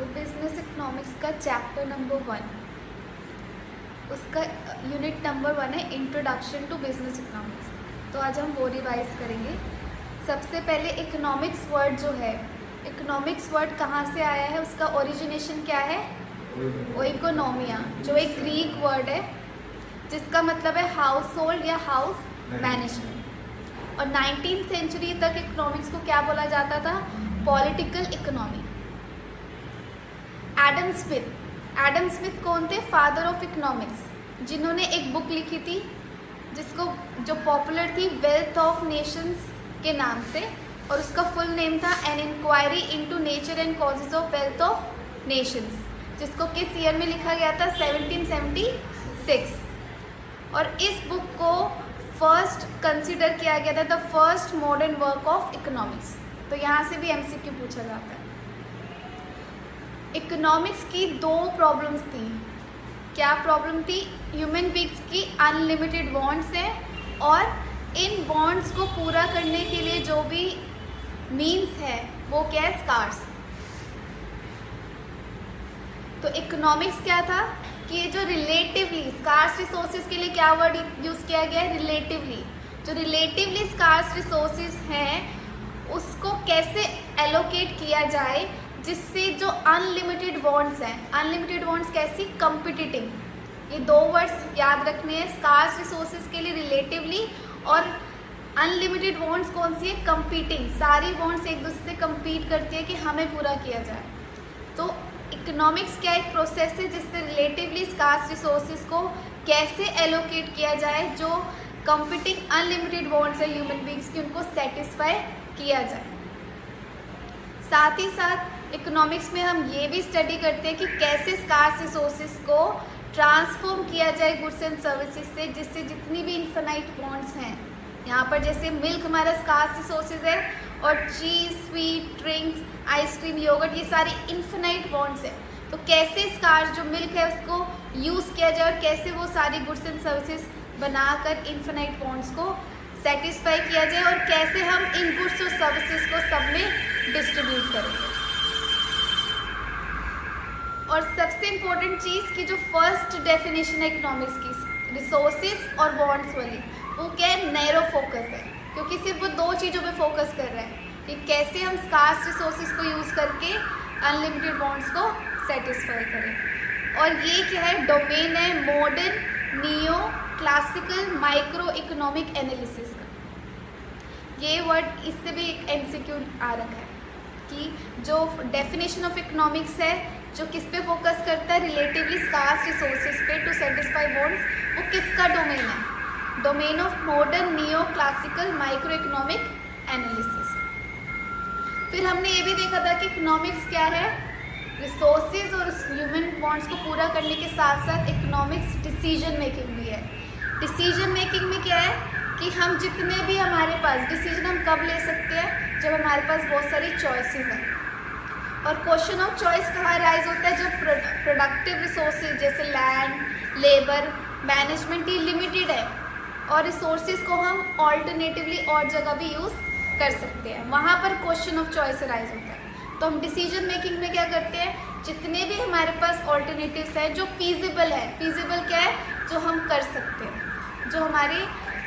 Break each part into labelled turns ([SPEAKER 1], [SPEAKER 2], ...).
[SPEAKER 1] Business economics का chapter number 1, उसका unit number 1 है इंट्रोडक्शन टू बिजनेस इकोनॉमिक्स। तो आज हम वो रिवाइज करेंगे। सबसे पहले इकोनॉमिक्स वर्ड जो है, इकोनॉमिक्स वर्ड कहाँ से आया है, उसका ओरिजिनेशन क्या है? ओइकोनोमिया, जो एक ग्रीक वर्ड है जिसका मतलब है हाउस होल्ड या हाउस मैनेजमेंट। और 19th सेंचुरी तक इकोनॉमिक्स को क्या बोला जाता था? Political economy. एडम स्मिथ कौन थे? फादर ऑफ इकोनॉमिक्स, जिन्होंने एक बुक लिखी थी जो पॉपुलर थी वेल्थ ऑफ नेशंस के नाम से, और उसका फुल नेम था an enquiry into nature and causes of wealth of nations, जिसको किस ईयर में लिखा गया था? 1776। और इस बुक को फर्स्ट कंसिडर किया गया था the first modern work of economics. तो यहाँ से भी एमसीक्यू पूछा जाता है। इकोनॉमिक्स की 2 प्रॉब्लम्स थी। क्या प्रॉब्लम थी? ह्यूमन बींग्स की अनलिमिटेड वांट्स हैं, और इन वांट्स को पूरा करने के लिए जो भी मीन्स है वो क्या है? स्कार्स। तो इकोनॉमिक्स क्या था कि ये जो रिलेटिवली स्कार्स रिसोर्सेज के लिए क्या वर्ड यूज किया गया है? रिलेटिवली। जो रिलेटिवली स्कार्स रिसोर्सेज हैं उसको कैसे एलोकेट किया जाए जिससे जो अनलिमिटेड वांट्स हैं, अनलिमिटेड वांट्स कैसी? कम्पिटिटिव। ये 2 वर्ड्स याद रखने हैं, स्कार्स रिसोर्सेज के लिए रिलेटिवली, और अनलिमिटेड वांट्स कौन सी है? कम्पीटिंग। सारी वांट्स एक दूसरे से कम्पीट करती है कि हमें पूरा किया जाए। तो इकोनॉमिक्स क्या एक प्रोसेस है जिससे रिलेटिवली स्कार्स रिसोर्सेज को कैसे एलोकेट किया जाए, जो कम्पीटिंग अनलिमिटेड वांट्स है ह्यूमन बींग्स की, उनको सेटिस्फाई किया जाए। साथ ही साथ इकोनॉमिक्स में हम ये भी स्टडी करते हैं कि कैसे स्कार्स रिसोर्सेज को ट्रांसफॉर्म किया जाए गुड्स एंड सर्विसेज से, जिससे जितनी भी इन्फिनाइट वांट्स हैं, यहाँ पर जैसे मिल्क हमारा स्कार्स रिसोर्सेज है, और चीज़, स्वीट, ड्रिंक्स, आइसक्रीम, योगर्ट, ये सारी इन्फिनाइट वांट्स है। तो कैसे स्कार्स जो मिल्क है उसको यूज़ किया जाए, और कैसे वो सारी गुड्स एंड सर्विसेज बनाकर इन्फिनाइट वांट्स को सेटिस्फाई किया जाए, और कैसे हम इन गुड्स और सर्विसेज को सब में डिस्ट्रीब्यूट करेंगे। और सबसे इम्पोर्टेंट चीज़ की जो फर्स्ट डेफिनेशन है इकोनॉमिक्स की, रिसोर्सेज और वांट्स वाली, वो क्या है? नैरो फोकस है, क्योंकि सिर्फ वो 2 चीज़ों पे फोकस कर रहा है कि कैसे हम स्कार्स रिसोर्सेज को यूज़ करके अनलिमिटेड वांट्स को सेटिस्फाई करें। और ये क्या है? डोमेन है modern neo classical micro economic analysis का। ये वर्ड इससे भी एक एमसीक्यू आ रखा है कि जो डेफिनेशन ऑफ इकोनॉमिक्स है जो किस पे फोकस करता है? रिलेटिवली स्कार्स रिसोर्सेज पे टू सेटिस्फाई वांट्स, वो किसका डोमेन है? Domain of modern neo classical micro economic analysis. फिर हमने ये भी देखा था कि इकोनॉमिक्स क्या है? रिसोर्सेज और ह्यूमन वांट्स को पूरा करने के साथ साथ इकोनॉमिक्स डिसीजन मेकिंग भी है। डिसीजन मेकिंग में क्या है कि हम जितने भी हमारे पास डिसीजन हम कब ले सकते हैं? जब हमारे पास बहुत सारी चॉइसेस हैं। और क्वेश्चन ऑफ चॉइस कहाँ राइज होता है? जब प्रोडक्टिव रिसोर्सेज जैसे लैंड, लेबर, मैनेजमेंट ये लिमिटेड है, और रिसोर्सेज को हम ऑल्टरनेटिवली और जगह भी यूज़ कर सकते हैं, वहाँ पर क्वेश्चन ऑफ चॉइस राइज होता है। तो हम डिसीजन मेकिंग में क्या करते हैं? जितने भी हमारे पास ऑल्टरनेटिव्स हैं जो फीजिबल है, फीजिबल क्या है? जो हम कर सकते हैं, जो हमारे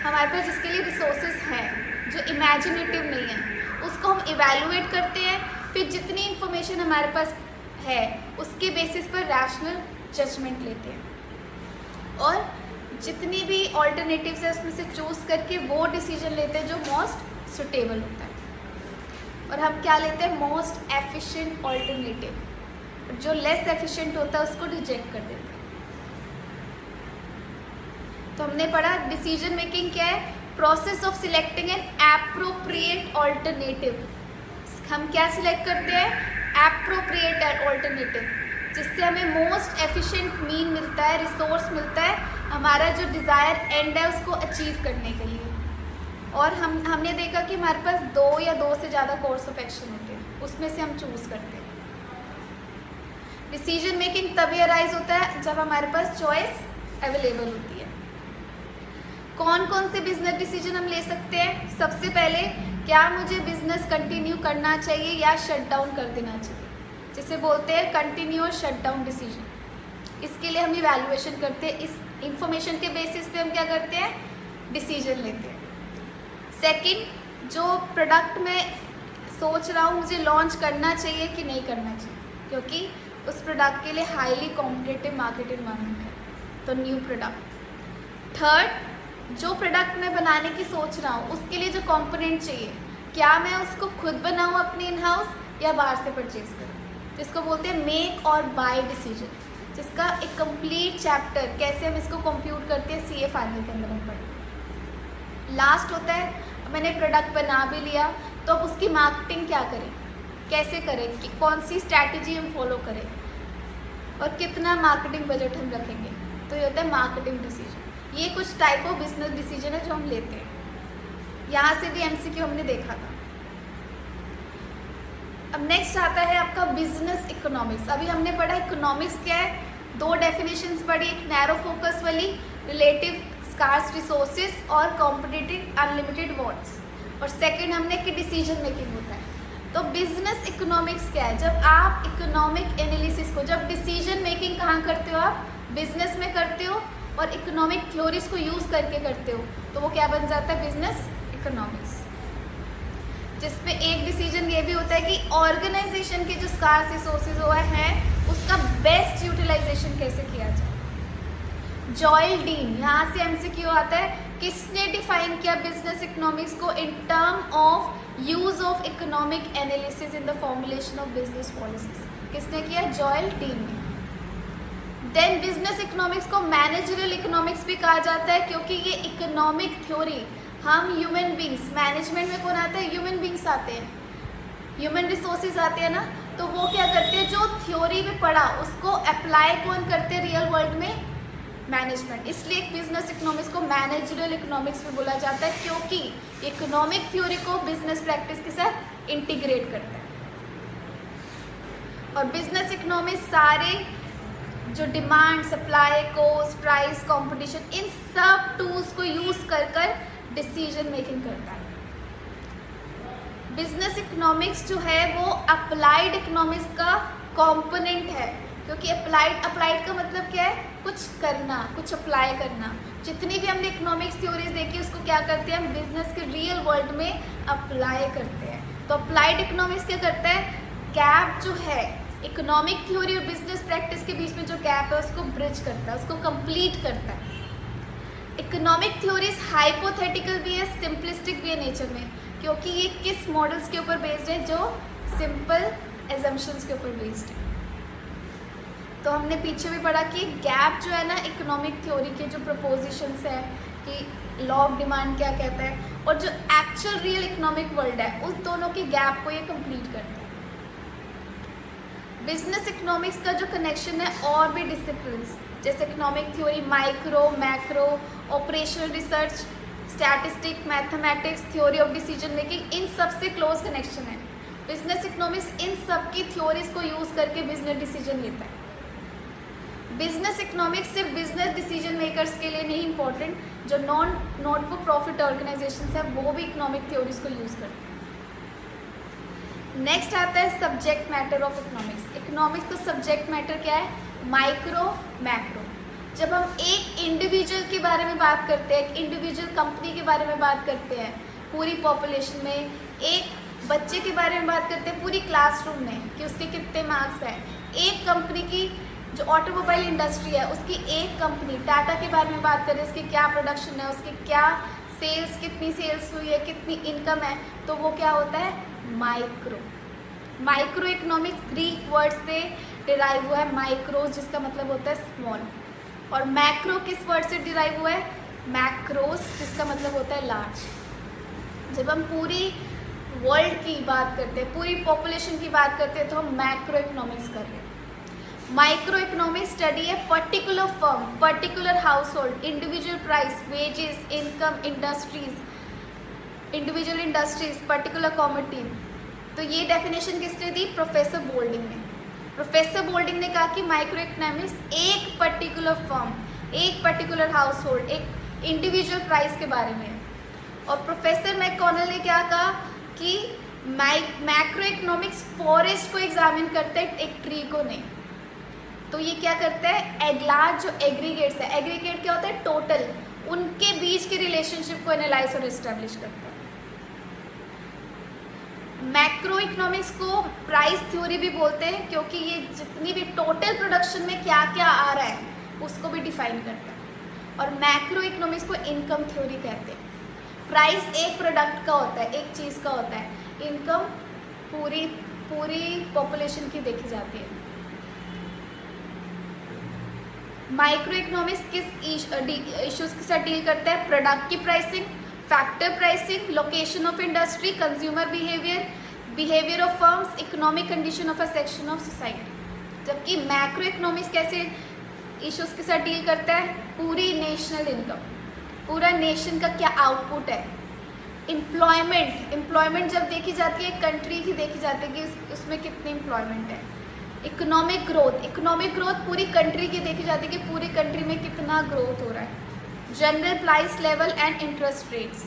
[SPEAKER 1] पास जिसके लिए रिसोर्सेज हैं, जो इमेजिनेटिव नहीं है, उसको हम इवैल्यूएट करते हैं। फिर जितनी इन्फॉर्मेशन हमारे पास है उसके बेसिस पर रैशनल जजमेंट लेते हैं, और जितनी भी ऑल्टरनेटिव्स है उसमें से चूज़ करके वो डिसीजन लेते हैं जो मोस्ट सुटेबल होता है। और हम क्या लेते हैं? Most efficient alternative. जो लेस एफिशिएंट होता है उसको रिजेक्ट कर देते हैं। तो हमने पढ़ा डिसीजन मेकिंग क्या है? Process of selecting N appropriate alternative. हम क्या सिलेक्ट करते हैं? एप्रोप्रिएट ऑल्टरनेटिव, जिससे हमें मोस्ट एफिशिएंट मीन मिलता है, रिसोर्स मिलता है हमारा जो डिज़ायर एंड है उसको अचीव करने के लिए। और हमने देखा कि हमारे पास 2 या 2 से ज़्यादा कोर्स ऑफ एक्शन होते हैं, उसमें से हम चूज़ करते हैं। डिसीजन मेकिंग तभी अराइज होता है जब हमारे पास चॉइस अवेलेबल होती है। कौन कौन से बिजनेस डिसीजन हम ले सकते हैं? सबसे पहले, क्या मुझे बिजनेस कंटिन्यू करना चाहिए या शट डाउन कर देना चाहिए? जिसे बोलते हैं कंटिन्यूअस शटडाउन डिसीजन। इसके लिए हम इवैल्यूएशन करते हैं, इस इंफॉर्मेशन के बेसिस पे हम क्या करते हैं, डिसीजन लेते हैं। सेकंड, जो प्रोडक्ट में सोच रहा हूँ मुझे लॉन्च करना चाहिए कि नहीं करना चाहिए, क्योंकि उस प्रोडक्ट के लिए हाईली कॉम्पिटिटिव मार्केट इन्वायरमेंट है, तो न्यू प्रोडक्ट। थर्ड, जो प्रोडक्ट मैं बनाने की सोच रहा हूँ उसके लिए जो कंपोनेंट चाहिए, क्या मैं उसको खुद बनाऊँ अपने इन हाउस या बाहर से परचेज करूँ, जिसको बोलते हैं मेक और बाय डिसीजन, जिसका एक कंप्लीट चैप्टर कैसे हम इसको कंप्यूट करते हैं सीए फाइनल के अंदर हम पढ़ें। लास्ट होता है मैंने प्रोडक्ट बना भी लिया तो अब उसकी मार्केटिंग क्या करें, कैसे करें, कि कौन सी स्ट्रैटेजी हम फॉलो करें और कितना मार्केटिंग बजट हम रखेंगे, तो ये होता है मार्केटिंग डिसीजन। ये कुछ टाइप ऑफ बिजनेस डिसीजन है जो हम लेते हैं। यहाँ से भी एमसीक्यू हमने देखा था। अब नेक्स्ट आता है आपका बिजनेस इकोनॉमिक्स। अभी हमने पढ़ा इकोनॉमिक्स क्या है, दो डेफिनेशंस पढ़ी, एक नैरो फोकस वाली रिलेटिव स्कार्स रिसोर्सेज और कॉम्पिटिटिव अनलिमिटेड वॉन्ट्स, और सेकंड हमने कि डिसीजन मेकिंग होता है। तो बिजनेस इकोनॉमिक्स क्या है, जब आप इकोनॉमिक एनालिसिस को, जब डिसीजन मेकिंग कहाँ करते हो, आप बिजनेस में करते हो और इकोनॉमिक थ्योरीज को यूज करके करते हो, तो वो क्या बन जाता है, बिजनेस इकोनॉमिक्स। जिसमें एक डिसीजन ये भी होता है कि ऑर्गेनाइजेशन के जो स्कार्स रिसोर्सेज हुआ है उसका बेस्ट यूटिलाइजेशन कैसे किया जाए। जॉयल डीन, यहाँ से एमसीक्यू आता है, किसने डिफाइन किया बिजनेस इकोनॉमिक्स को in term of use of economic analysis in the formulation of business policies, किसने किया, जॉयल डीन ने। देन बिजनेस इकोनॉमिक्स को मैनेजरियल इकोनॉमिक्स भी कहा जाता है, क्योंकि ये इकोनॉमिक थ्योरी हम ह्यूमन बींग्स, मैनेजमेंट में कौन आता है, ह्यूमन बींग्स आते हैं, ह्यूमन रिसोर्सेज आते हैं ना, तो वो क्या करते हैं, जो थ्योरी में पढ़ा उसको अप्लाई कौन करते हैं रियल वर्ल्ड में, मैनेजमेंट। इसलिए बिजनेस इकोनॉमिक्स को मैनेजरियल इकोनॉमिक्स भी बोला जाता है, क्योंकि इकोनॉमिक थ्योरी को बिजनेस प्रैक्टिस के साथ इंटीग्रेट करता है। और बिजनेस इकोनॉमिक्स सारे जो demand, supply, cost, price, competition, इन सब टूल्स को यूज कर डिसीजन मेकिंग करता है। बिजनेस इकोनॉमिक्स जो है वो अप्लाइड इकोनॉमिक्स का कंपोनेंट है, क्योंकि अप्लाइड का मतलब क्या है, कुछ करना, कुछ अप्लाई करना। जितनी भी हमने इकोनॉमिक्स थ्योरीज देखी उसको क्या करते हैं हम बिजनेस के रियल वर्ल्ड में अप्लाई करते हैं। तो अप्लाइड इकोनॉमिक्स क्या करता है, गैप जो है इकोनॉमिक थ्योरी और बिजनेस प्रैक्टिस के बीच में जो गैप है उसको ब्रिज करता है, उसको कंप्लीट करता है। इकोनॉमिक थ्योरीज हाइपोथेटिकल भी है, सिंपलिस्टिक भी है नेचर में, क्योंकि ये किस मॉडल्स के ऊपर बेस्ड है, जो सिंपल एजम्पशंस के ऊपर बेस्ड है। तो हमने पीछे भी पढ़ा कि गैप जो है ना इकोनॉमिक थ्योरी के जो प्रपोजिशंस है कि लॉ ऑफ डिमांड क्या कहता है और जो एक्चुअल रियल इकोनॉमिक वर्ल्ड है, उस दोनों की गैप को ये कंप्लीट करता है। बिजनेस इकोनॉमिक्स का जो कनेक्शन है और भी डिसिप्लिन्स जैसे economic theory, micro, macro, operational research, statistic, mathematics, theory of decision making, इन सब से क्लोज कनेक्शन है। बिजनेस इकोनॉमिक्स इन सब की थ्योरीज को यूज करके बिजनेस डिसीजन लेता है। बिजनेस इकोनॉमिक्स सिर्फ बिजनेस डिसीजन मेकर्स के लिए नहीं इंपॉर्टेंट, जो नॉट फॉर प्रॉफिट ऑर्गेनाइजेशंस है वो भी इकोनॉमिक थ्योरीज को यूज करते हैं। नेक्स्ट आता है subject matter of economics. Economics का सब्जेक्ट मैटर क्या है, माइक्रो, मैक्रो। जब हम एक इंडिविजुअल के बारे में बात करते हैं, एक इंडिविजुअल कंपनी के बारे में बात करते हैं, पूरी पॉपुलेशन में, एक बच्चे के बारे में बात करते हैं पूरी क्लासरूम में कि उसके कितने मार्क्स हैं, एक कंपनी की जो ऑटोमोबाइल इंडस्ट्री है उसकी एक कंपनी टाटा के बारे में बात करें, उसकी क्या प्रोडक्शन है, उसकी क्या सेल्स, कितनी सेल्स हुई है, कितनी इनकम है, तो वो क्या होता है, micro. Micro economics Greek word से डिराइव हुआ है, माइक्रोस जिसका मतलब होता है स्मॉल, और मैक्रो किस वर्ड से डिराइव हुआ है, मैक्रोस जिसका मतलब होता है लार्ज। जब हम पूरी वर्ल्ड की बात करते हैं, पूरी पॉपुलेशन की बात करते हैं, तो हम मैक्रो इकोनॉमिक्स कर रहे हैं। माइक्रो इकोनॉमिक्स स्टडी है particular firm, particular house hold, individual price, wages, income, industries, individual industries, particular commodity. तो ये डेफिनेशन किसने दी, प्रोफेसर बोल्डिंग ने। प्रोफेसर बोल्डिंग ने कहा कि माइक्रो इकोनॉमिक्स एक पर्टिकुलर फर्म, एक पर्टिकुलर हाउस होल्ड, एक इंडिविजुअल प्राइस के बारे में। और प्रोफेसर मैकडॉनल्ड ने क्या कहा कि मैक्रो इकोनॉमिक्स फॉरेस्ट को एग्जामिन करते हैं, एक ट्री को नहीं। तो ये क्या करता है, एग्लार्ज जो एग्रीगेट्स है, एग्रीगेट क्या होता है, टोटल, उनके बीच के रिलेशनशिप को एनालाइज और एस्टेब्लिश करता है। मैक्रो इकोनॉमिक्स को प्राइस थ्योरी भी बोलते हैं, क्योंकि ये जितनी भी टोटल प्रोडक्शन में क्या क्या आ रहा है उसको भी डिफाइन करता है। और मैक्रो इकोनॉमिक्स को इनकम थ्योरी कहते हैं। प्राइस एक प्रोडक्ट का होता है, एक चीज़ का होता है, इनकम पूरी पॉपुलेशन की देखी जाती है। माइक्रो इकोनॉमिक्स किस इश्यूज के साथ डील करता है, प्रोडक्ट की pricing, factor pricing, location of industry, consumer behaviour of firms, economic condition of a section of society. जबकि मैक्रो इकोनॉमिक्स कैसे इश्यूज के साथ डील करता है, पूरी नेशनल इनकम, पूरा नेशन का क्या आउटपुट है, एम्प्लॉयमेंट जब देखी जाती है कंट्री की देखी जाती है कि उसमें कितनी एम्प्लॉयमेंट है। इकोनॉमिक ग्रोथ पूरी कंट्री की देखी जाती है कि पूरी कंट्री में कितना ग्रोथ हो रहा है। General price level and interest rates,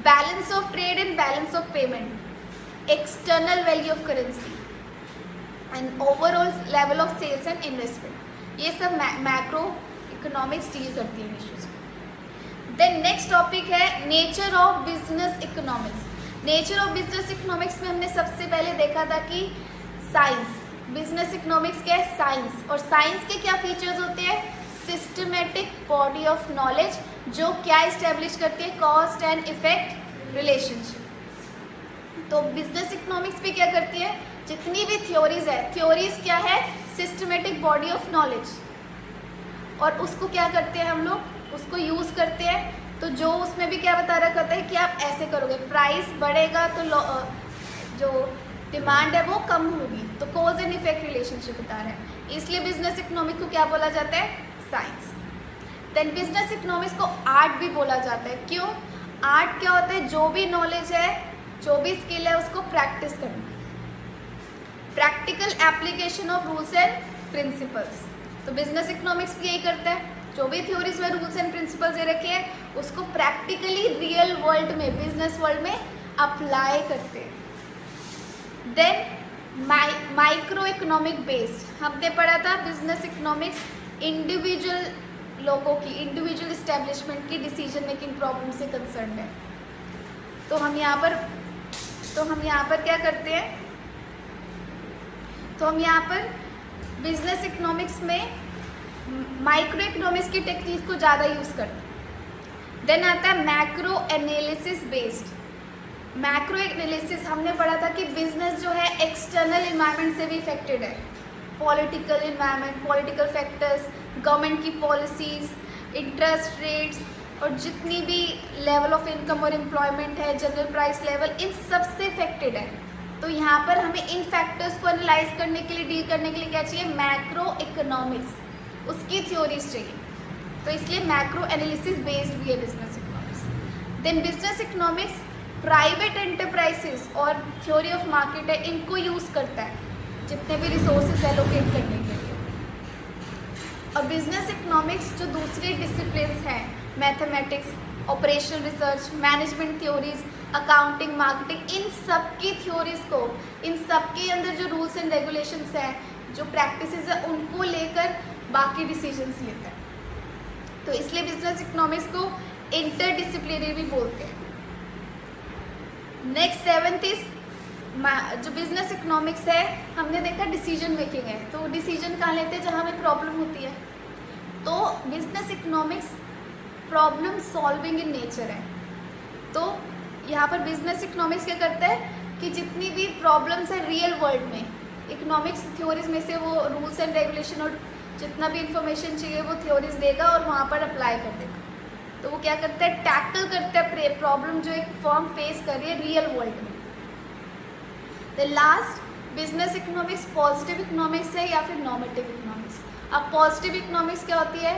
[SPEAKER 1] balance of trade and balance of payment, external value of currency and overall level of sales and investment. ये सब मैक्रो इकोनॉमिक्स डील करती है इश्यूज। देन नेक्स्ट टॉपिक है nature of business economics. Nature of business economics में हमने सबसे पहले देखा था कि साइंस, बिजनेस इकोनॉमिक्स क्या है, साइंस। और साइंस के क्या फीचर्स होते हैं, सिस्टमेटिक बॉडी ऑफ नॉलेज जो क्या इस्टेब्लिश करती है, कॉस्ट एंड इफेक्ट रिलेशनशिप। तो बिजनेस इकोनॉमिक्स भी क्या करती है, जितनी भी थ्योरीज है, थ्योरीज क्या है, सिस्टमेटिक बॉडी ऑफ नॉलेज, और उसको क्या करते हैं हम लोग, उसको यूज करते हैं। तो जो उसमें भी क्या बता रखा होता है कि आप ऐसे करोगे, प्राइस बढ़ेगा तो जो डिमांड है वो कम होगी, तो कॉज एंड इफेक्ट रिलेशनशिप बता रहे हैं। इसलिए बिजनेस इकोनॉमिक्स को क्या बोला जाता है, साइंस। देन बिजनेस इकोनॉमिक्स को आर्ट भी बोला जाता है। क्यों, आर्ट क्या होता है, जो भी नॉलेज है, जो भी स्किल है, उसको प्रैक्टिस करना, practical application of rules and principles. तो बिजनेस इकोनॉमिक्स भी यही करता है, जो भी थ्योरीज में रूल्स एंड प्रिंसिपल्स दे रखे हैं उसको प्रैक्टिकली रियल वर्ल्ड में, बिजनेस वर्ल्ड में अप्लाई करते हैं। देन माइक्रो इकोनॉमिक बेस्ड, हमने पढ़ा था बिजनेस इकोनॉमिक्स इंडिविजुअल लोगों की, इंडिविजुअल इस्टेब्लिशमेंट की डिसीजन मेकिंग प्रॉब्लम से कंसर्न है। तो हम यहाँ पर क्या करते हैं, तो हम यहाँ पर बिजनेस इकोनॉमिक्स में माइक्रो इकोनॉमिक्स की टेक्निक को ज़्यादा यूज़ करते हैं। देन आता है macro analysis based. Macro analysis हमने पढ़ा था कि बिजनेस जो है एक्सटर्नल इन्वायरमेंट से भी इफेक्टेड है, political environment, political factors, government की पॉलिसीज, इंटरेस्ट रेट्स, और जितनी भी लेवल ऑफ इनकम और एम्प्लॉयमेंट है, जनरल प्राइस लेवल, इन सब से इफेक्टेड है। तो यहाँ पर हमें इन फैक्टर्स को एनालाइज करने के लिए, डील करने के लिए क्या चाहिए, मैक्रो इकोनॉमिक्स, उसकी थ्योरीज चाहिए। तो इसलिए मैक्रो एनालिसिस बेस्ड भी है business economics. Then business economics private enterprises और थ्योरी ऑफ मार्केट है, इनको यूज़ करता है जितने भी रिसोर्सेज एलोकेट करने के लिए। और बिजनेस इकोनॉमिक्स जो दूसरे डिसिप्लिन्स हैं, mathematics, operational research, management theories, accounting, marketing, इन सब की थ्योरीज को, इन सब के अंदर जो रूल्स एंड रेगुलेशंस हैं, जो प्रैक्टिसेस है, उनको लेकर बाकी डिसीजंस लेता है। तो इसलिए बिजनेस इकोनॉमिक्स को इंटरडिसिप्लिनरी भी बोलते हैं। नेक्स्ट 7th इज जो बिजनेस इकोनॉमिक्स है, हमने देखा डिसीजन मेकिंग है। तो डिसीजन कहाँ लेते हैं, जहाँ हमें प्रॉब्लम होती है। तो business economics problem solving in nature है। तो यहाँ पर बिजनेस इकोनॉमिक्स क्या करता है कि जितनी भी प्रॉब्लम्स है रियल वर्ल्ड में, इकोनॉमिक्स थ्योरीज में से वो रूल्स एंड रेगुलेशन और जितना भी इंफॉर्मेशन चाहिए वो थ्योरीज देगा और वहाँ पर अप्लाई कर देगा। तो वो क्या करता है, टैकल करता है प्रॉब्लम जो एक फर्म फेस कर रही है रियल वर्ल्ड में। The last business economics positive economics है या फिर नॉर्मेटिव इकोनॉमिक्स। अब पॉजिटिव इकोनॉमिक्स क्या होती है,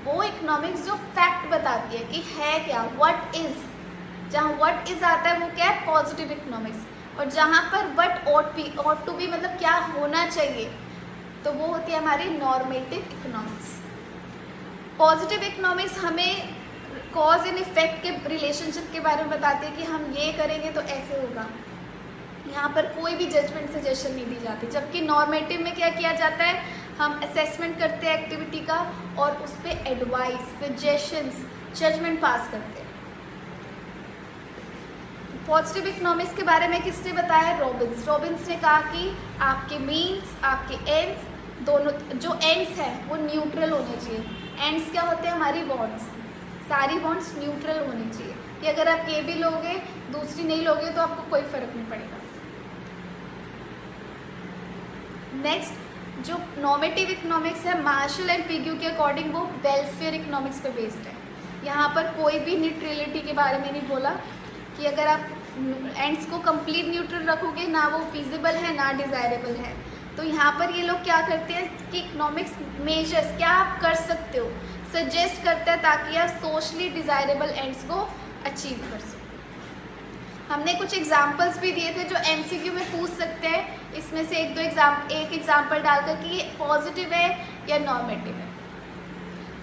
[SPEAKER 1] वो इकोनॉमिक्स जो फैक्ट बताती है कि है क्या, व्हाट इज, जहाँ व्हाट इज आता है वो क्या है, पॉजिटिव इकोनॉमिक्स। और जहाँ पर व्हाट ऑट टू बी मतलब क्या होना चाहिए, तो वो होती है हमारी नॉर्मेटिव इकोनॉमिक्स। पॉजिटिव इकोनॉमिक्स हमें कॉज एंड इफेक्ट के रिलेशनशिप के बारे में बताती है कि हम ये करेंगे तो ऐसे होगा, यहाँ पर कोई भी जजमेंट सजेशन नहीं दी जाती, जबकि नॉर्मेटिव में क्या किया जाता है, हम असेसमेंट करते हैं एक्टिविटी का और उस पर एडवाइस, सजेशंस, जजमेंट पास करते हैं। पॉजिटिव इकोनॉमिक्स के बारे में किसने बताया, रॉबिन्स। रॉबिन्स ने कहा कि आपके मीन्स, आपके एंड्स, दोनों जो एंड्स हैं वो न्यूट्रल होने चाहिए। एंड्स क्या होते हैं, हमारी वॉन्ट्स, सारी वॉन्ट्स न्यूट्रल होनी चाहिए कि अगर आप ये भी लोगे दूसरी नहीं लोगे तो आपको कोई फर्क नहीं पड़ेगा। नेक्स्ट जो नॉर्मेटिव इकोनॉमिक्स है, मार्शल एंड पिग्यू के अकॉर्डिंग वो वेलफेयर इकोनॉमिक्स पे बेस्ड है। यहाँ पर कोई भी न्यूट्रलिटी के बारे में नहीं बोला कि अगर आप एंड्स को कंप्लीट न्यूट्रल रखोगे ना वो फिजिबल है ना डिज़ायरेबल है। तो यहाँ पर ये लोग क्या करते हैं कि इकोनॉमिक्स मेजर्स क्या आप कर सकते हो सजेस्ट करता है ताकि आप सोशली डिज़ायरेबल एंड्स को अचीव कर सको। हमने कुछ एग्जाम्पल्स भी दिए थे जो एमसीक्यू में पूछ सकते हैं, इसमें से एक एग्जाम्पल डालकर कि ये पॉजिटिव है या नॉर्मेटिव है।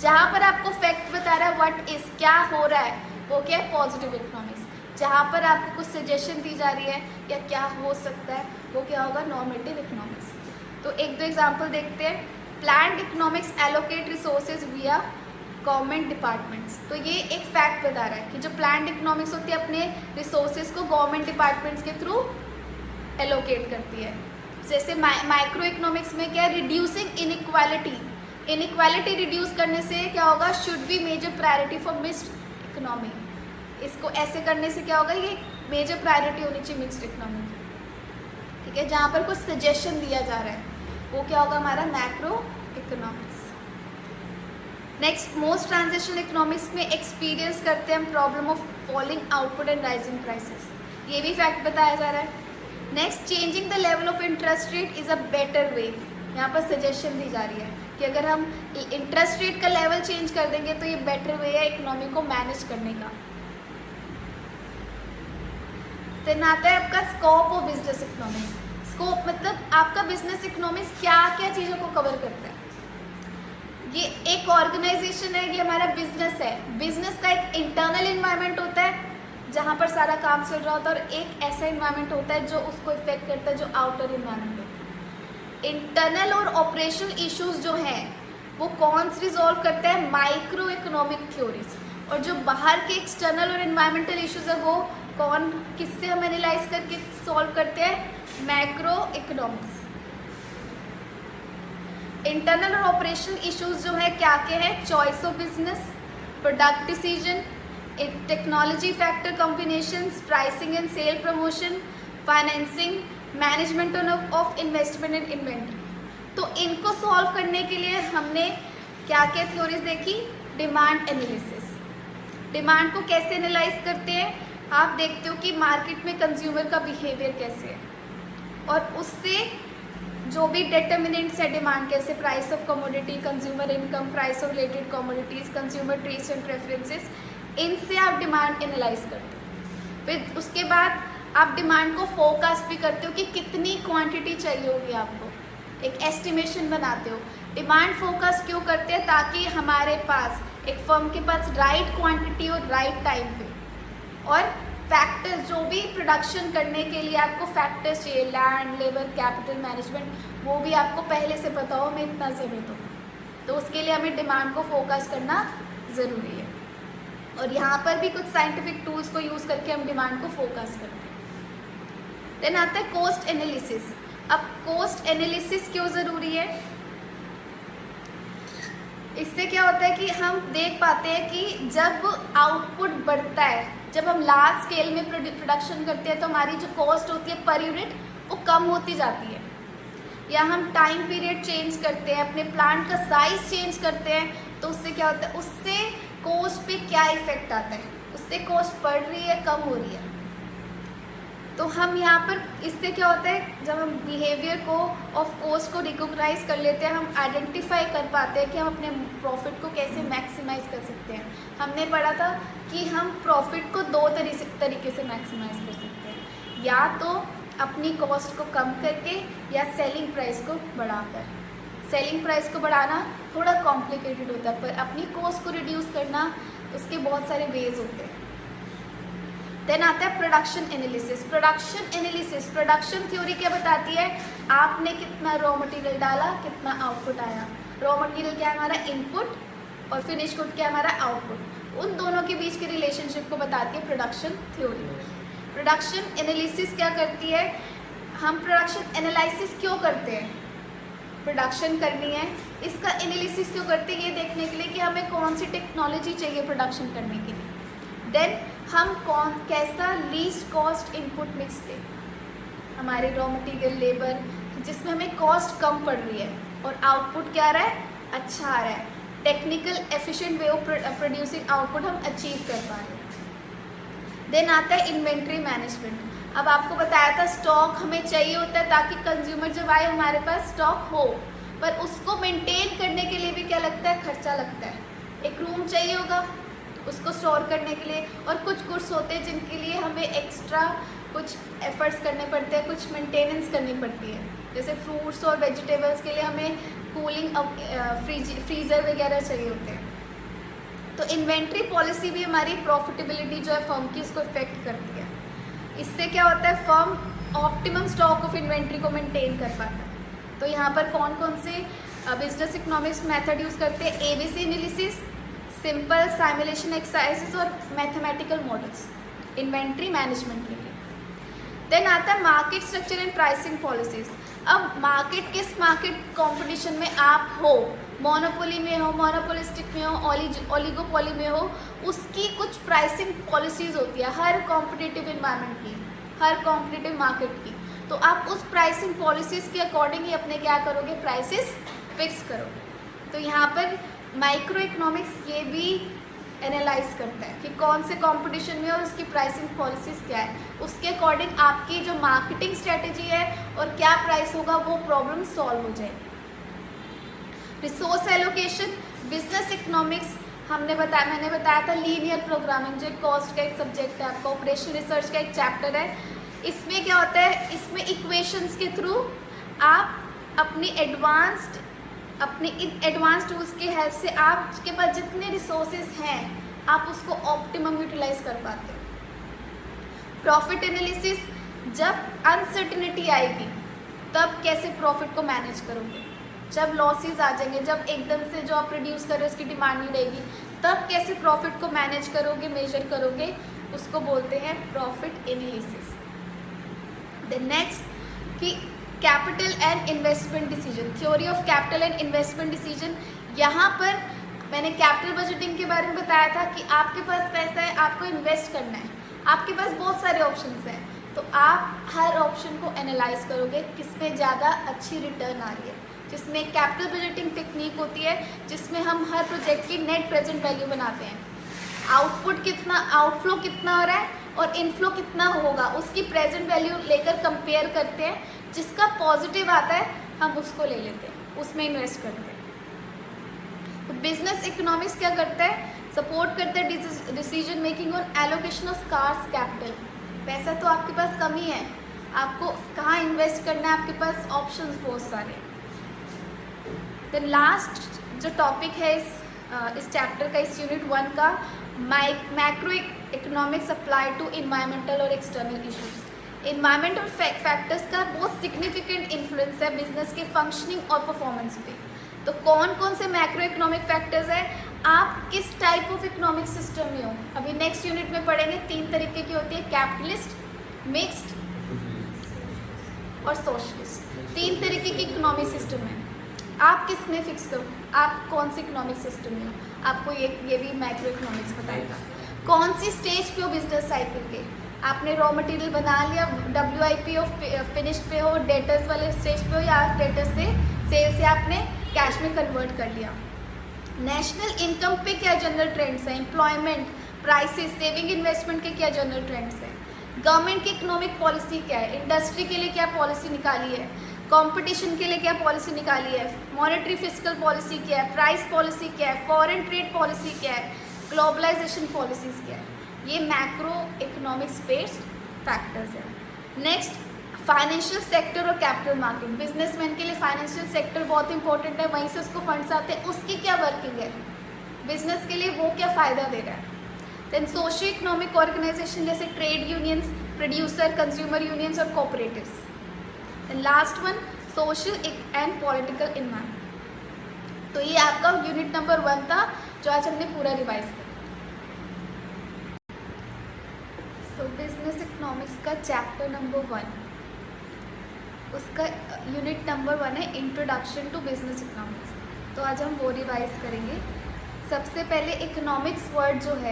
[SPEAKER 1] जहाँ पर आपको फैक्ट बता रहा है व्हाट इज, क्या हो रहा है, वो क्या है, पॉजिटिव इकोनॉमिक्स। जहाँ पर आपको कुछ सजेशन दी जा रही है या क्या हो सकता है, वो क्या होगा, नॉर्मेटिव इकोनॉमिक्स। तो एक दो एग्जाम्पल देखते हैं। प्लान्ड इकोनॉमिक्स एलोकेट रिसोर्सेज विया गवर्नमेंट डिपार्टमेंट्स। तो ये एक फैक्ट बता रहा है कि जो प्लान्ड इकोनॉमिक्स होती है अपने रिसोर्सेज को गवर्नमेंट डिपार्टमेंट्स के थ्रू एलोकेट करती है। जैसे माइक्रो इकोनॉमिक्स में क्या है, रिड्यूसिंग इनइक्वालिटी। इनइक्वालिटी रिड्यूस करने से क्या होगा, should be major priority for mixed economy. इसको ऐसे करने से क्या होगा, ये मेजर प्रायोरिटी होनी चाहिए मिक्स्ड इकोनॉमी, ठीक है। जहाँ पर कुछ सजेशन दिया जा रहा है वो क्या होगा, हमारा macro economics. Next, most transitional economics में एक्सपीरियंस करते हैं हम problem of falling output and rising prices. ये भी फैक्ट बताया जा रहा है। Next, changing the level of interest rate is a better way. यहाँ पर सजेशन दी जा रही है कि अगर हम इंटरेस्ट रेट का लेवल चेंज कर देंगे तो ये बेटर वे है इकोनॉमी को मैनेज करने का। देन आता है आपका scope of business economics. Scope मतलब आपका बिजनेस इकोनॉमिक्स क्या क्या चीज़ों को कवर करता है। ये एक ऑर्गेनाइजेशन है, ये हमारा बिजनेस है। बिजनेस का एक इंटरनल इन्वायरमेंट होता है जहाँ पर सारा काम चल रहा होता है, और एक ऐसा इन्वायरमेंट होता है जो उसको इफेक्ट करता है, जो आउटर इन्वायरमेंट होता है। इंटरनल और ऑपरेशनल इश्यूज जो हैं वो कौन से रिजॉल्व करता है, माइक्रो इकोनॉमिक थ्योरीज। और जो बाहर के एक्सटर्नल और इन्वायरमेंटल इश्यूज है वो कौन किससे हम एनालाइज करके सॉल्व करते हैं, मैक्रो इकोनॉमिक्स। इंटरनल और ऑपरेशनल इश्यूज जो है क्या क्या है, choice of business, product decision, technology factor combinations, pricing and sale promotion, financing, management of investment and inventory. तो इनको सॉल्व करने के लिए हमने क्या क्या थ्योरीज देखी, डिमांड एनालिसिस। डिमांड को कैसे एनालाइज करते हैं, आप देखते हो कि मार्केट में कंज्यूमर का बिहेवियर कैसे है और उससे जो भी डिटर्मिनेंट्स है डिमांड, कैसे price of commodity, consumer income, price of related commodities, consumer taste and preferences, इनसे आप डिमांड एनालाइज करते हो। फिर उसके बाद आप डिमांड को फोरकास्ट भी करते हो कि कितनी क्वांटिटी चाहिए होगी आपको, एक एस्टिमेशन बनाते हो। डिमांड फोरकास्ट क्यों करते हैं, ताकि हमारे पास एक फर्म के पास राइट क्वांटिटी और राइट टाइम पे, और फैक्टर्स जो भी प्रोडक्शन करने के लिए आपको फैक्टर्स चाहिए, लैंड, लेबर, कैपिटल मैनेजमेंट, वो भी आपको पहले से पता हो हमें इतना ज़रूरत होगा। तो उसके लिए हमें डिमांड को फोकस करना ज़रूरी है, और यहाँ पर भी कुछ साइंटिफिक टूल्स को यूज़ करके हम डिमांड को फोकस करते हैं। देन आता है कॉस्ट एनालिसिस। अब कॉस्ट एनालिसिस क्यों ज़रूरी है, इससे क्या होता है कि हम देख पाते हैं कि जब आउटपुट बढ़ता है, जब हम लार्ज स्केल में प्रोडक्शन करते हैं तो हमारी जो कॉस्ट होती है पर यूनिट वो कम होती जाती है। या हम टाइम पीरियड चेंज करते हैं, अपने प्लांट का साइज चेंज करते हैं, तो उससे क्या होता है, उससे कॉस्ट पे क्या इफेक्ट आता है, उससे कॉस्ट बढ़ रही है, कम हो रही है। तो हम यहाँ पर इससे क्या होता है, जब हम बिहेवियर को ऑफ कॉस्ट को रिकॉग्नाइज कर लेते हैं, हम आइडेंटिफाई कर पाते हैं कि हम अपने प्रॉफिट को कैसे मैक्सिमाइज कर सकते हैं। हमने पढ़ा था कि हम प्रॉफिट को दो तरीके से मैक्सिमाइज कर सकते हैं, या तो अपनी कॉस्ट को कम करके या सेलिंग प्राइस को बढ़ाकर। सेलिंग प्राइस को बढ़ाना थोड़ा कॉम्प्लिकेटेड होता है, पर अपनी कॉस्ट को रिड्यूस करना उसके बहुत सारे वेज होते हैं। देन आता है प्रोडक्शन एनालिसिस। प्रोडक्शन थ्योरी क्या बताती है, आपने कितना रॉ मटेरियल डाला, कितना आउटपुट आया। रॉ मटेरियल क्या है हमारा इनपुट और फिनिश गुड क्या है हमारा आउटपुट। उन दोनों के बीच के रिलेशनशिप को बताती है प्रोडक्शन थ्योरी। प्रोडक्शन एनालिसिस क्या करती है, हम प्रोडक्शन एनालिसिस क्यों करते हैं, प्रोडक्शन करनी है, इसका एनालिसिस क्यों करते हैं, ये देखने के लिए कि हमें कौन सी टेक्नोलॉजी चाहिए प्रोडक्शन करने के लिए। देन हम कैसा लीस्ट कॉस्ट इनपुट मिक्स दें, हमारे रॉ मटेरियल लेबर जिसमें हमें कॉस्ट कम पड़ रही है और आउटपुट क्या आ रहा है, अच्छा आ रहा है, technical efficient way of producing output हम अचीव कर पा रहे हैं। देन आता है इन्वेंट्री मैनेजमेंट। अब आपको बताया था स्टॉक हमें चाहिए होता है ताकि कंज्यूमर जब आए हमारे पास स्टॉक हो, पर उसको मेंटेन करने के लिए भी क्या लगता है, खर्चा लगता है। एक रूम चाहिए होगा उसको स्टोर करने के लिए, और कुछ गुड्स होते हैं जिनके लिए हमें एक्स्ट्रा कुछ एफर्ट्स करने पड़ते हैं, कुछ मेंटेनेंस करनी पड़ती है। जैसे फ्रूट्स और वेजिटेबल्स के लिए हमें कूलिंग फ्रीज़र वगैरह चाहिए होते हैं। तो इन्वेंट्री पॉलिसी भी हमारी प्रॉफिटेबिलिटी जो है फर्म की उसको इफेक्ट करती है। इससे क्या होता है, firm optimum stock of inventory को मेंटेन कर पाता है। तो यहाँ पर कौन कौन से बिजनेस इकोनॉमिक्स मेथड यूज़ करते हैं, ABC analysis, simple simulation exercises और मैथमेटिकल मॉडल्स इन्वेंट्री मैनेजमेंट के लिए। देन आता है market structure and pricing policies. अब किस मार्केट कंपटीशन में आप हो, मोनोपोली में हो, मोनोपोलिस्टिक में हो, ओलिगोपोली में हो, उसकी कुछ प्राइसिंग पॉलिसीज होती है हर कॉम्पिटिटिव इन्वायरमेंट की, हर कॉम्पिटिटिव मार्केट की। तो आप उस प्राइसिंग पॉलिसीज के अकॉर्डिंग ही अपने क्या करोगे, प्राइसेस फिक्स करोगे। तो यहाँ पर माइक्रो इकोनॉमिक्स ये भी एनालाइज करता है कि कौन से कंपटीशन में और उसकी प्राइसिंग पॉलिसीज क्या है, उसके अकॉर्डिंग आपकी जो मार्केटिंग स्ट्रेटेजी है और क्या प्राइस होगा वो प्रॉब्लम सॉल्व हो जाएगी। रिसोर्स एलोकेशन, बिजनेस इकोनॉमिक्स मैंने बताया था लीनियर प्रोग्रामिंग जो कॉस्ट का एक सब्जेक्ट है आपका, ऑपरेशन रिसर्च का एक चैप्टर है। इसमें क्या होता है, इसमें इक्वेशंस के थ्रू आप अपनी एडवांस टूल्स की हेल्प से आपके पास जितने रिसोर्सेज हैं आप उसको ऑप्टिमम यूटिलाइज कर पाते हो। प्रॉफिट एनालिसिस, जब अनसर्टिनिटी आएगी तब कैसे प्रॉफिट को मैनेज करोगे, जब लॉसेस आ जाएंगे, जब एकदम से जो आप प्रोड्यूस कर रहे हो उसकी डिमांड नहीं रहेगी, तब कैसे प्रॉफिट को मैनेज करोगे, मेजर करोगे, उसको बोलते हैं प्रॉफिट एनालिसिस। द नेक्स्ट कि capital and investment decision, theory of capital and investment decision. यहाँ पर मैंने कैपिटल बजटिंग के बारे में बताया था कि आपके पास पैसा है, आपको इन्वेस्ट करना है, आपके पास बहुत सारे ऑप्शंस हैं, तो आप हर ऑप्शन को एनालाइज करोगे किसमें ज़्यादा अच्छी रिटर्न आ रही है, जिसमें कैपिटल बजटिंग टेक्निक होती है जिसमें हम हर प्रोजेक्ट की नेट प्रेजेंट वैल्यू बनाते हैं, आउटपुट कितना, आउटफ्लो कितना हो रहा है और इनफ्लो कितना होगा उसकी प्रेजेंट वैल्यू लेकर कंपेयर करते हैं, जिसका पॉजिटिव आता है हम उसको ले लेते हैं, उसमें इन्वेस्ट करते हैं। तो बिजनेस इकोनॉमिक्स क्या करता है, सपोर्ट करता है डिसीजन मेकिंग और एलोकेशन ऑफ स्कार्स कैपिटल। पैसा तो आपके पास कम ही है, आपको कहाँ इन्वेस्ट करना है, आपके पास ऑप्शंस बहुत सारे हैं। देन लास्ट जो टॉपिक है इस चैप्टर का, इस यूनिट 1 का, macro economics apply to environmental और एक्सटर्नल इश्यूज। इन्वायरमेंटल फैक्टर्स का बहुत सिग्निफिकेंट इन्फ्लुएंस है बिजनेस के फंक्शनिंग और परफॉर्मेंस पे। तो कौन कौन से मैक्रो इकोनॉमिक फैक्टर्स हैं, आप किस टाइप ऑफ इकोनॉमिक सिस्टम में हो, अभी नेक्स्ट यूनिट में पढ़ेंगे। 3 तरीके की होती है, कैपिटलिस्ट, मिक्स्ड और सोशलिस्ट। 3 तरीके की इकोनॉमिक सिस्टम है, आप किस में फिक्स करो, आप कौन सी इकोनॉमिक सिस्टम में हो, आपको ये भी मैक्रो इकोनॉमिक्स बताएगा। कौन सी स्टेज पे हो बिजनेस साइकिल के, आपने रॉ मटेरियल बना लिया, WIP ऑफ फिनिश्ड पे हो, डेटर्स वाले स्टेज पे हो, या डेटर्स से सेल से आपने कैश में कन्वर्ट कर लिया। नेशनल इनकम पे क्या जनरल ट्रेंड्स हैं, एम्प्लॉयमेंट, प्राइसेस, सेविंग, इन्वेस्टमेंट के क्या जनरल ट्रेंड्स हैं। गवर्नमेंट की इकोनॉमिक पॉलिसी क्या है, इंडस्ट्री के लिए क्या पॉलिसी निकाली है, कंपटीशन के लिए क्या पॉलिसी निकाली है, मॉनेटरी फिस्कल पॉलिसी क्या है, प्राइस पॉलिसी क्या है, फॉरेन ट्रेड पॉलिसी क्या है, ग्लोबलाइजेशन पॉलिसीज क्या है। ये मैक्रो इकोनॉमिक्स बेस्ड फैक्टर्स हैं। नेक्स्ट, फाइनेंशियल सेक्टर और कैपिटल मार्केट। बिजनेसमैन के लिए फाइनेंशियल सेक्टर बहुत इंपॉर्टेंट है, वहीं से उसको फंड्स आते हैं, उसकी क्या वर्किंग है, बिजनेस के लिए वो क्या फ़ायदा दे रहा है। देन सोशियो इकोनॉमिक ऑर्गेनाइजेशन जैसे trade unions, producer consumer unions और cooperatives. Then last one social and political environment. तो ये आपका यूनिट नंबर 1 था जो आज हमने पूरा रिवाइज किया। सो बिजनेस इकोनॉमिक्स का चैप्टर नंबर 1, उसका यूनिट नंबर 1 है इंट्रोडक्शन टू बिजनेस इकोनॉमिक्स। तो आज हम वो रिवाइज करेंगे। सबसे पहले इकोनॉमिक्स वर्ड जो है